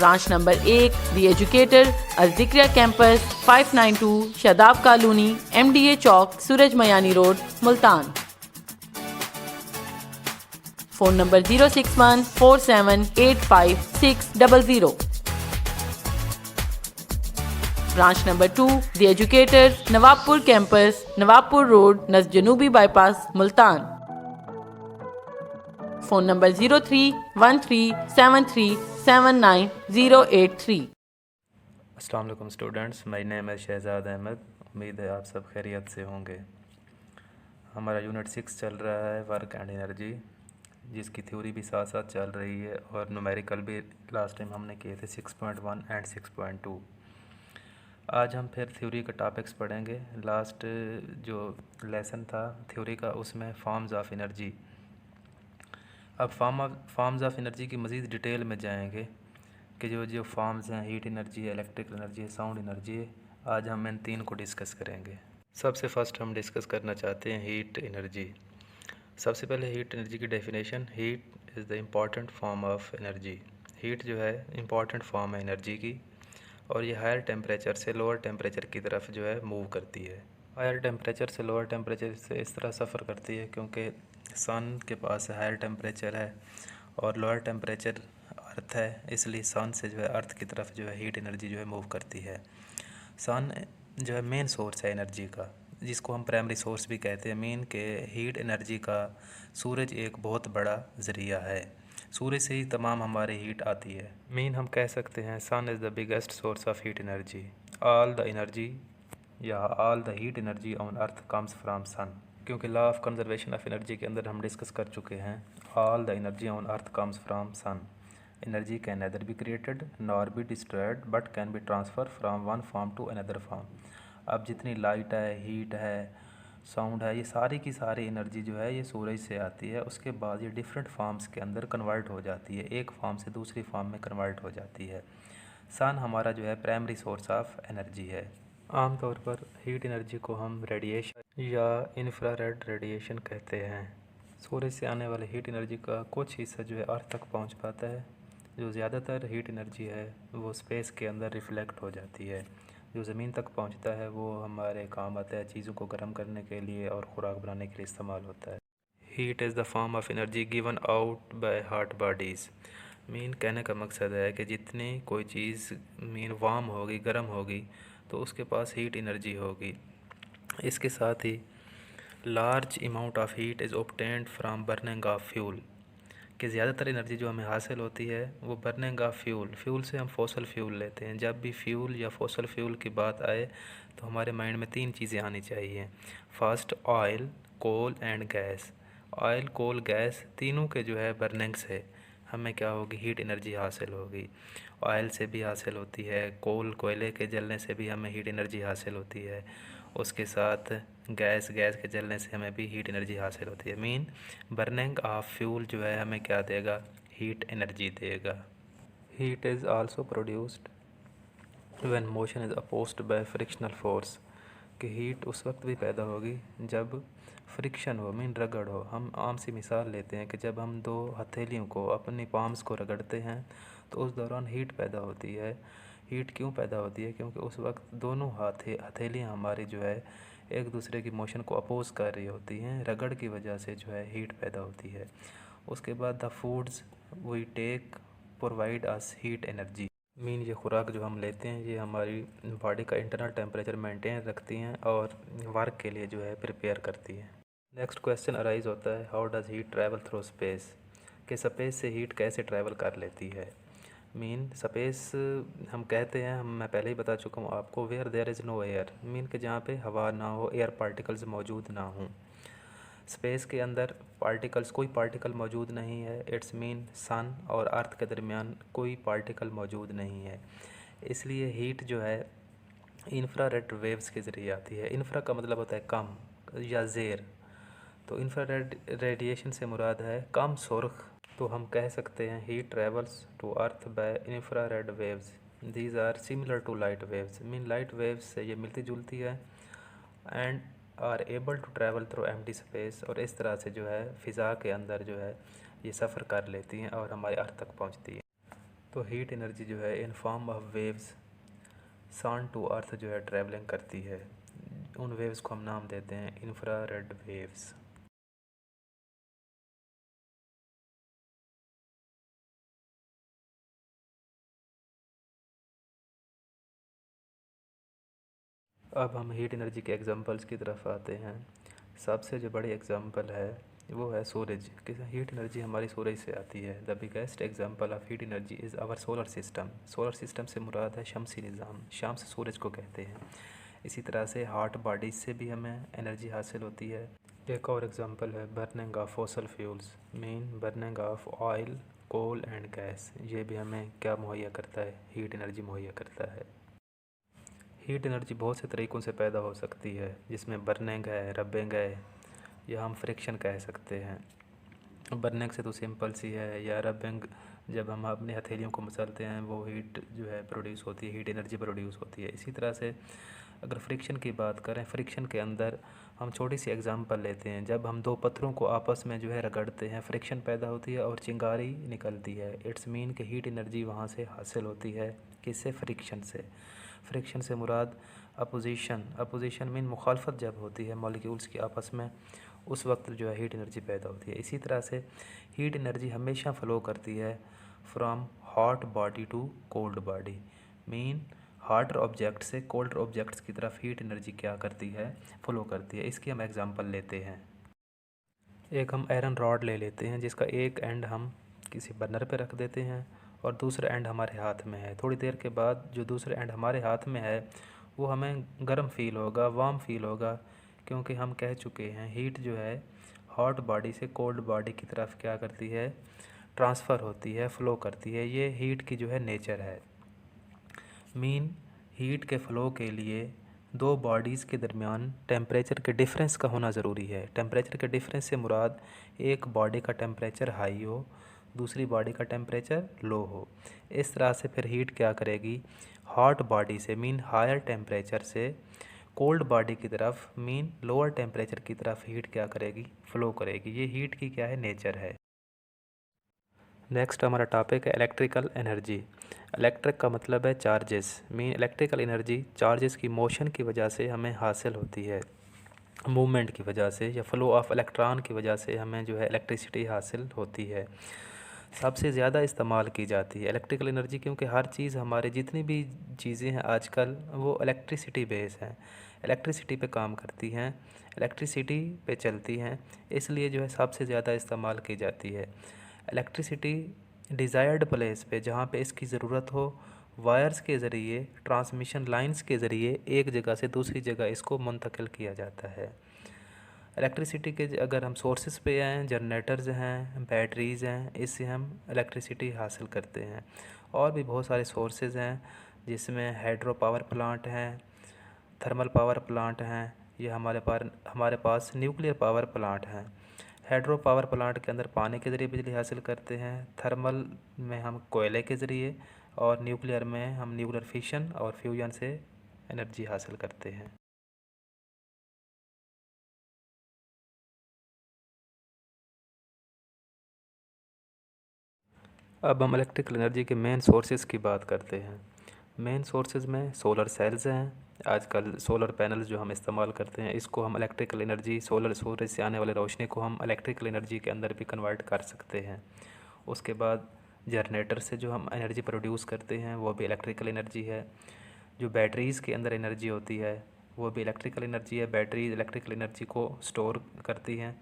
Branch number 1 the Educator Al-Zikriya campus 592 Shadab colony MDA Chowk Suraj Miani road Multan. Phone number 06147856000। Branch number 2 the Educator Nawabpur campus Nawabpur road नज़ जनूबी bypass Multan. Phone number 031373798083। अस्सलाम वालेकुम students, my name है शहजाद अहमद। उम्मीद है आप सब खैरियत से होंगे। हमारा यूनिट 6 चल रहा है वर्क एंड एनर्जी, जिसकी थ्योरी भी साथ साथ चल रही है और न्यूमेरिकल भी लास्ट टाइम हमने किए थे 6.1 एंड 6.2। आज हम फिर थ्योरी के टॉपिक्स पढ़ेंगे। लास्ट जो लेसन था थ्योरी का उसमें फॉर्म्स ऑफ एनर्जी। अब फॉर्म्स ऑफ एनर्जी की मज़ीद डिटेल में जाएंगे कि जो जो फॉर्म्स हैं, हीट एनर्जी है, इलेक्ट्रिकल एनर्जी है, साउंड एनर्जी है। आज हम इन तीन को डिस्कस करेंगे। सबसे फर्स्ट हम डिस्कस करना चाहते हैं हीट एनर्जी। सबसे पहले हीट एनर्जी की definition, heat is the important form of energy. Heat जो है इम्पॉर्टेंट फॉर्म है एनर्जी की, और ये हायर टेम्परेचर से लोअर टेम्परेचर की तरफ जो है मूव करती है। हायर टेम्परेचर से लोअर टेम्परेचर से इस तरह सफ़र करती है क्योंकि सन के पास हायर टेम्परेचर है और लोअर टेम्परेचर अर्थ है, इसलिए सन से जो है अर्थ की तरफ जो है हीट एनर्जी जो है मूव करती है। सन जो है मेन सोर्स है एनर्जी का, जिसको हम प्राइमरी सोर्स भी कहते हैं। मेन के हीट एनर्जी का सूरज एक बहुत बड़ा ज़रिया है, सूरज से ही तमाम हमारी हीट आती है। मेन हम कह सकते हैं sun is the biggest source of heat energy. All the energy या all the heat energy on earth comes from sun, क्योंकि law of conservation of energy के अंदर हम डिस्कस कर चुके हैं all the energy on earth comes from sun. Energy can neither be created nor be destroyed but can be transferred from one form to another form। अब जितनी light है, heat है, साउंड है, ये सारी की सारी एनर्जी जो है ये सूरज से आती है। उसके बाद ये डिफरेंट फॉर्म्स के अंदर कन्वर्ट हो जाती है, एक फॉर्म से दूसरी फॉर्म में कन्वर्ट हो जाती है। सन हमारा जो है प्राइमरी सोर्स ऑफ एनर्जी है। आमतौर पर हीट एनर्जी को हम रेडिएशन या इंफ्रारेड रेडिएशन कहते हैं। सूरज से आने वाले हीट एनर्जी का कुछ हिस्सा जो है अर्थ तक पहुंच पाता है। जो ज़्यादातर हीट एनर्जी है वो स्पेस के अंदर रिफ्लेक्ट हो जाती है। जो ज़मीन तक पहुंचता है वो हमारे काम आता है, चीज़ों को गर्म करने के लिए और खुराक बनाने के लिए इस्तेमाल होता है। Heat is the form of energy given out by hot bodies. Mean कहने का मकसद है कि जितनी कोई चीज़ मीन वार्म होगी, गर्म होगी, तो उसके पास हीट एनर्जी होगी। इसके साथ ही large amount of heat is obtained from burning of fuel, कि ज़्यादातर एनर्जी जो हमें हासिल होती है वो बर्निंग ऑफ फ्यूल से हम फॉसल फ्यूल लेते हैं। जब भी फ्यूल या फॉसल फ्यूल की बात आए तो हमारे माइंड में तीन चीज़ें आनी चाहिए। First oil, coal and gas. Oil, coal, gas तीनों के जो है बर्निंग से हमें क्या होगी, हीट एनर्जी हासिल होगी। ऑयल से भी हासिल होती है, कोयले के जलने से भी हमें हीट एनर्जी हासिल होती है, उसके साथ गैस के जलने से हमें भी हीट एनर्जी हासिल होती है। मीन बर्निंग ऑफ फ्यूल जो है हमें क्या देगा, हीट एनर्जी देगा। Heat is also produced when motion is opposed bye frictional force, कि हीट उस वक्त भी पैदा होगी जब फ्रिक्शन हो, मीन रगड़ हो। हम आम सी मिसाल लेते हैं कि जब हम दो हथेलियों को, अपनी पाम्स को रगड़ते हैं तो उस दौरान हीट पैदा होती है। हीट क्यों पैदा होती है, क्योंकि उस वक्त दोनों हथेलियाँ हमारी जो है एक दूसरे की मोशन को अपोज कर रही होती हैं। रगड़ की वजह से जो है हीट पैदा होती है। उसके बाद the foods we take provide us heat energy. Mean ये खुराक जो हम लेते हैं ये हमारी बॉडी का इंटरनल टेम्परेचर मेंटेन रखती हैं और वर्क के लिए जो है प्रिपेयर करती हैं। नेक्स्ट क्वेश्चन अराइज होता है, how does heat travel through space, कि स्पेस से हीट कैसे ट्रैवल कर लेती है। मीन स्पेस हम कहते हैं, मैं पहले ही बता चुका हूँ आपको, where there is no air, mean कि जहाँ पे हवा ना हो, एयर पार्टिकल्स मौजूद ना हों। स्पेस के अंदर पार्टिकल्स, कोई पार्टिकल मौजूद नहीं है। इट्स मीन सन और अर्थ के दरमियान कोई पार्टिकल मौजूद नहीं है। इसलिए हीट जो है इंफ्रारेड वेव्स के ज़रिए आती है। इंफ्रा का मतलब होता है कम या ज़ेर, तो इंफ्रारेड रेडिएशन से मुराद है कम सुर्ख। तो हम कह सकते हैं heat travels to earth by infrared waves, these are similar to light waves. Mean light waves से ये मिलती जुलती है and are able to travel through empty space, और इस तरह से जो है फ़िज़ा के अंदर जो है ये सफ़र कर लेती हैं और हमारे अर्थ तक पहुंचती है। तो हीट एनर्जी जो है in form of waves sun to earth जो है ट्रैवलिंग करती है। उन वेव्स को हम नाम देते हैं इंफ्रारेड वेव्स। अब हम हीट एनर्जी के एग्जांपल्स की तरफ आते हैं। सबसे जो बड़ी एग्जांपल है वो है सूरज कि हीट एनर्जी हमारी सूरज से आती है। The biggest example of heat energy is our solar system. Solar system से मुराद है शमसी निज़ाम, शाम से सूरज को कहते हैं। इसी तरह से हॉट बॉडीज से भी हमें एनर्जी हासिल होती है। एक और एग्जांपल है burning of fossil fuels, mean burning of oil, coal and gas. ये भी हमें क्या मुहैया करता है? हीट एनर्जी मुहैया करता है। हीट एनर्जी बहुत से तरीक़ों से पैदा हो सकती है, जिसमें बर्निंग है, रबिंग है, या हम फ्रिक्शन कह सकते हैं। बर्निंग से तो सिंपल सी है, या रबिंग जब हम अपनी हथेलियों को मसलते हैं वो हीट जो है प्रोड्यूस होती है, हीट एनर्जी प्रोड्यूस होती है। इसी तरह से अगर फ्रिक्शन की बात करें, फ्रिक्शन के अंदर हम छोटी सी एग्जांपल लेते हैं। जब हम दो पत्थरों को आपस में जो है रगड़ते हैं, फ्रिक्शन पैदा होती है और चिंगारी निकलती है। इट्स मीन कि हीट एनर्जी वहाँ से हासिल होती है। किससे? फ्रिक्शन से। फ्रिक्शन से मुराद अपोजिशन। अपोजिशन मीन मुखालफत जब होती है मॉलिक्यूल्स की आपस में, उस वक्त जो है हीट एनर्जी पैदा होती है। इसी तरह से हीट एनर्जी हमेशा फ़लो करती है from hot body to cold body, mean hotter object से कोल्डर ऑब्जेक्ट्स की तरफ हीट एनर्जी क्या करती है? फ़लो करती है। इसकी हम एग्जांपल लेते हैं। एक हम आयरन रॉड ले लेते हैं, जिसका एक एंड हम किसी बर्नर पे रख देते हैं और दूसरा एंड हमारे हाथ में है। थोड़ी देर के बाद जो दूसरा एंड हमारे हाथ में है वो हमें गर्म फील होगा, वार्म फील होगा, क्योंकि हम कह चुके हैं हीट जो है हॉट बॉडी से कोल्ड बॉडी की तरफ क्या करती है? ट्रांसफ़र होती है, फ़्लो करती है। ये हीट की जो है नेचर है। मीन हीट के फ़्लो के लिए दो बॉडीज़ के दरमियान टेम्परेचर के डिफरेंस का होना ज़रूरी है। टेम्परेचर के डिफरेंस से मुराद एक बॉडी का टेम्परेचर हाई हो, दूसरी बॉडी का टेम्परेचर लो हो। इस तरह से फिर हीट क्या करेगी? हॉट बॉडी से मीन हायर टेम्परेचर से कोल्ड बॉडी की तरफ मीन लोअर टेम्परेचर की तरफ हीट क्या करेगी? फ़्लो करेगी। ये हीट की क्या है? नेचर है। नेक्स्ट हमारा टॉपिक है इलेक्ट्रिकल एनर्जी। इलेक्ट्रिक का मतलब है charges, mean electrical energy charges की मोशन की वजह से हमें हासिल होती है, मूवमेंट की वजह से या फ्लो ऑफ इलेक्ट्रॉन की वजह से हमें जो है इलेक्ट्रिसिटी हासिल होती है। सबसे ज़्यादा इस्तेमाल की जाती है इलेक्ट्रिकल एनर्जी, क्योंकि हर चीज़ हमारे जितनी भी चीज़ें हैं आजकल वो इलेक्ट्रिसिटी बेस हैं, इलेक्ट्रिसिटी पे काम करती हैं, इलेक्ट्रिसिटी पे चलती हैं, इसलिए जो है सबसे ज़्यादा इस्तेमाल की जाती है। इलेक्ट्रिसिटी डिज़ायर्ड प्लेस पे जहाँ पे इसकी ज़रूरत हो, वायर्स के ज़रिए, ट्रांसमिशन लाइंस के ज़रिए एक जगह से दूसरी जगह इसको मुंतकिल किया जाता है। इलेक्ट्रिसिटी के अगर हम सोर्सेज पे आएँ, जनरेटर्स हैं, बैटरीज़ हैं, इससे हम इलेक्ट्रिसिटी हासिल करते हैं। और भी बहुत सारे सोर्सेज हैं, जिसमें हाइड्रो पावर प्लांट हैं, थर्मल पावर प्लांट हैं, ये हमारे पास न्यूक्लियर पावर प्लांट हैं। हाइड्रो पावर प्लांट के अंदर पानी के ज़रिए बिजली हासिल करते हैं, थर्मल में हम कोयले के ज़रिए, और न्यूक्लियर में हम न्यूक्लियर फिशन और फ्यूजन से एनर्जी हासिल करते हैं। अब हम इलेक्ट्रिकल एनर्जी के मेन सोर्सेज की बात करते हैं। मेन सोर्सेज में सोलर सेल्स हैं। आजकल सोलर पैनल्स जो हम इस्तेमाल करते हैं, इसको हम इलेक्ट्रिकल एनर्जी, सूरज से आने वाले रोशनी को हम इलेक्ट्रिकल एनर्जी के अंदर भी कन्वर्ट कर सकते हैं। उसके बाद जनरेटर से जो हम एनर्जी प्रोड्यूस करते हैं वो भी इलेक्ट्रिकल एनर्जी है। जो बैटरीज़ के अंदर एनर्जी होती है वो भी इलेक्ट्रिकल एनर्जी है। बैटरीज इलेक्ट्रिकल एनर्जी को स्टोर करती हैं।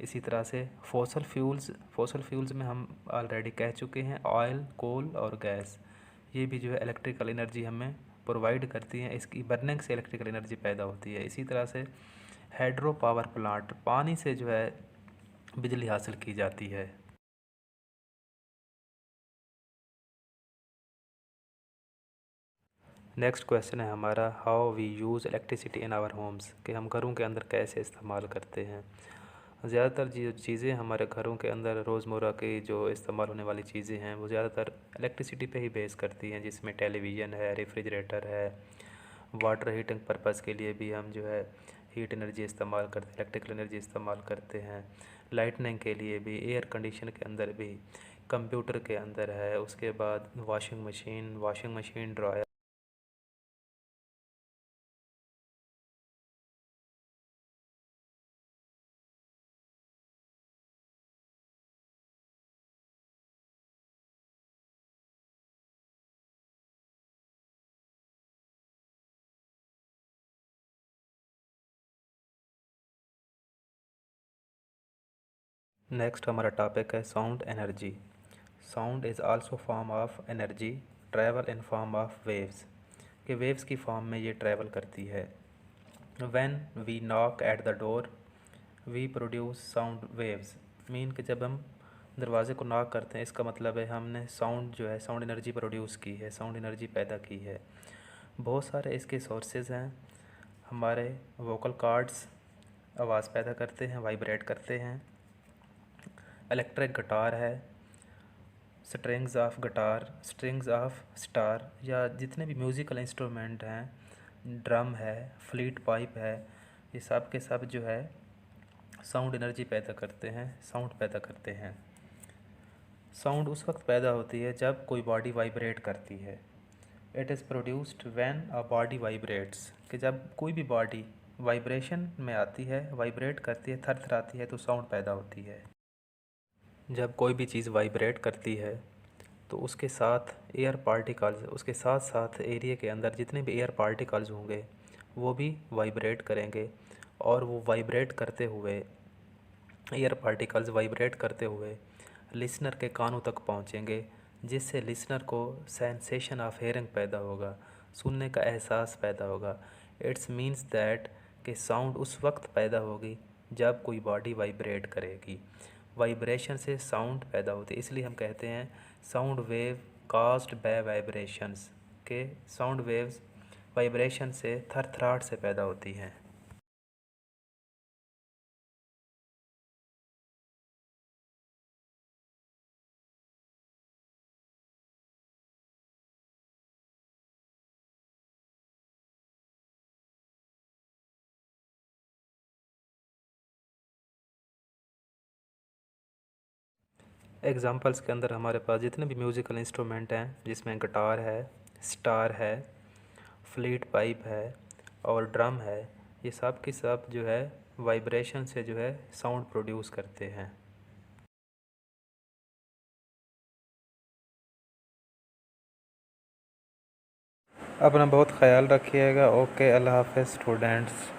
इसी तरह से फॉसल फ्यूल्स में हम ऑलरेडी कह चुके हैं ऑयल, कोल और गैस, ये भी जो है इलेक्ट्रिकल एनर्जी हमें प्रोवाइड करती हैं। इसकी बर्निंग से इलेक्ट्रिकल एनर्जी पैदा होती है। इसी तरह से हाइड्रो पावर प्लांट, पानी से जो है बिजली हासिल की जाती है। नेक्स्ट क्वेश्चन है हमारा, how we use electricity in our homes, कि हम घरों के अंदर कैसे इस्तेमाल करते हैं। ज़्यादातर जो चीज़ें हमारे घरों के अंदर रोज़मर्रा की जो इस्तेमाल होने वाली चीज़ें हैं वो ज़्यादातर इलेक्ट्रिसिटी पे ही बेस करती हैं, जिसमें टेलीविज़न है, रेफ्रिजरेटर है, वाटर हीटिंग पर्पज़ के लिए भी हम जो है हीट एनर्जी इस्तेमाल करते हैं, इलेक्ट्रिकल एनर्जी इस्तेमाल करते हैं। लाइटनिंग के लिए भी, एयर कंडीशन के अंदर भी, कंप्यूटर के अंदर है, उसके बाद वॉशिंग मशीन, ड्रायर। नेक्स्ट हमारा टॉपिक है sound energy. Sound is also form of energy, travel in form of waves, कि वेव्स की फॉर्म में ये ट्रैवल करती है। When we knock at the door we produce sound waves, mean कि जब हम दरवाज़े को नॉक करते हैं, इसका मतलब है हमने साउंड जो है, साउंड एनर्जी प्रोड्यूस की है, साउंड एनर्जी पैदा की है। बहुत सारे इसके सोर्सेज हैं। हमारे वोकल कॉर्ड्स आवाज़ पैदा करते हैं, वाइब्रेट करते हैं। इलेक्ट्रिक गिटार है, strings of guitar, strings of star, या जितने भी म्यूज़िकल इंस्ट्रूमेंट हैं, ड्रम है, फ्लूट पाइप है, ये सब के सब जो है साउंड एनर्जी पैदा करते हैं, साउंड पैदा करते हैं। साउंड उस वक्त पैदा होती है जब कोई बॉडी वाइब्रेट करती है। It is produced when a body vibrates, कि जब कोई भी बॉडी वाइब्रेशन में आती है, वाइब्रेट करती है, थरथराती है, तो साउंड पैदा होती है। जब कोई भी चीज़ वाइब्रेट करती है तो उसके साथ एयर पार्टिकल्स, उसके साथ साथ एरिया के अंदर जितने भी एयर पार्टिकल्स होंगे वो भी वाइब्रेट करेंगे, और वो वाइब्रेट करते हुए, एयर पार्टिकल्स वाइब्रेट करते हुए लिसनर के कानों तक पहुंचेंगे, जिससे लिसनर को सेंसेशन ऑफ हेयरिंग पैदा होगा, सुनने का एहसास पैदा होगा। इट्स मीन्स दैट कि साउंड उस वक्त पैदा होगी जब कोई बॉडी वाइब्रेट करेगी। वाइब्रेशन से साउंड पैदा होती है, इसलिए हम कहते हैं sound wave caused bye vibrations, के साउंड वेव्स वाइब्रेशन से, थरथराहट से पैदा होती हैं। एग्ज़ाम्पल्स के अंदर हमारे पास जितने भी म्यूज़िकल इंस्ट्रूमेंट हैं, जिसमें गिटार है, स्टार है, फ्लूट पाइप है और ड्रम है, ये सब की सब जो है वाइब्रेशन से जो है साउंड प्रोड्यूस करते हैं। अपना बहुत ख्याल रखिएगा। ओके, अल्लाह हाफ़िज़ स्टूडेंट्स।